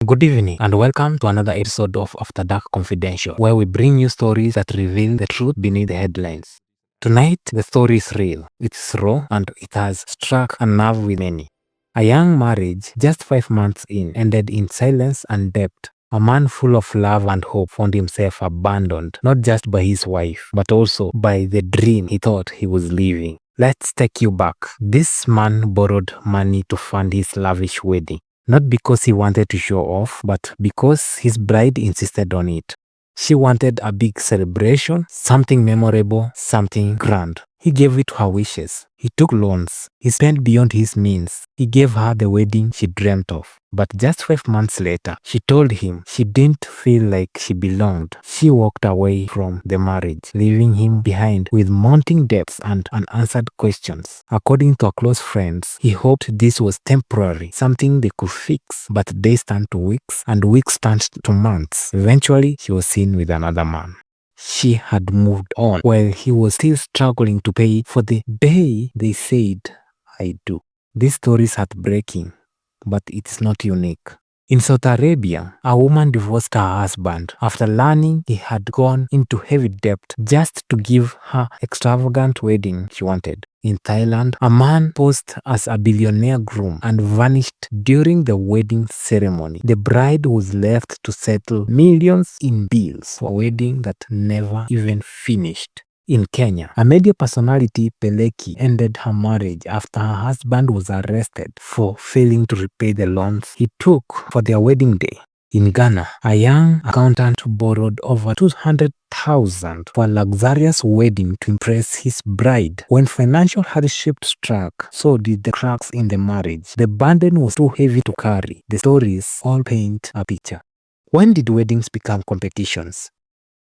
Good evening and welcome to another episode of After Dark Confidential, where we bring you stories that reveal the truth beneath the headlines. Tonight, the story is real, it's raw, and it has struck a nerve with many. A young marriage, just 5 months in, ended in silence and depth. A man full of love and hope found himself abandoned, not just by his wife, but also by the dream he thought he was living. Let's take you back. This man borrowed money to fund his lavish wedding. Not because he wanted to show off, but because his bride insisted on it. She wanted a big celebration, something memorable, something grand. He gave it to her wishes. He took loans. He spent beyond his means. He gave her the wedding she dreamt of. But just 5 months later, she told him she didn't feel like she belonged. She walked away from the marriage, leaving him behind with mounting debts and unanswered questions. According to her close friends, he hoped this was temporary, something they could fix. But days turned to weeks, and weeks turned to months. Eventually, she was seen with another man. She had moved on while he was still struggling to pay for the day they said, "I do." This story is heartbreaking, but it's not unique. In Saudi Arabia, a woman divorced her husband after learning he had gone into heavy debt just to give her extravagant wedding she wanted. In Thailand, a man posed as a billionaire groom and vanished during the wedding ceremony. The bride was left to settle millions in bills for a wedding that never even finished. In Kenya, a media personality, Peleki, ended her marriage after her husband was arrested for failing to repay the loans he took for their wedding day. In Ghana, a young accountant borrowed over 200,000 for a luxurious wedding to impress his bride. When financial hardship struck, so did the cracks in the marriage. The burden was too heavy to carry. The stories all paint a picture. When did weddings become competitions?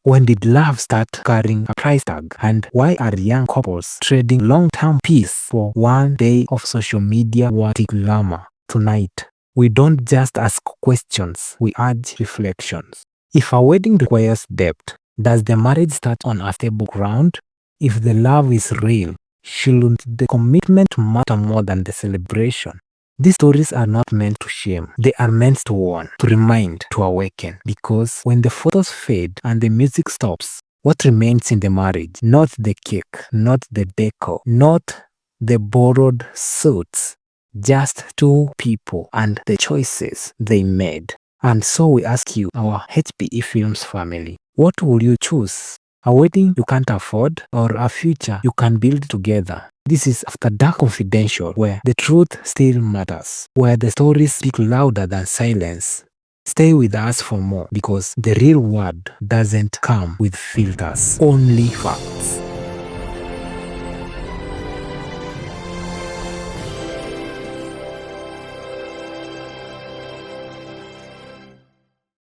When did love start carrying a price tag? And why are young couples trading long-term peace for one day of social media worthy glamour? Tonight, we don't just ask questions, we urge reflections. If a wedding requires depth, does the marriage start on a stable ground? If the love is real, shouldn't the commitment matter more than the celebration? These stories are not meant to shame. They are meant to warn, to remind, to awaken. Because when the photos fade and the music stops, what remains in the marriage? Not the cake, not the decor, not the borrowed suits. Just two people and the choices they made. And so we ask you, our HPE Films family, what will you choose? A wedding you can't afford or a future you can build together? This is After Dark Confidential, where the truth still matters, where the stories speak louder than silence. Stay with us for more, because the real word doesn't come with filters, only facts.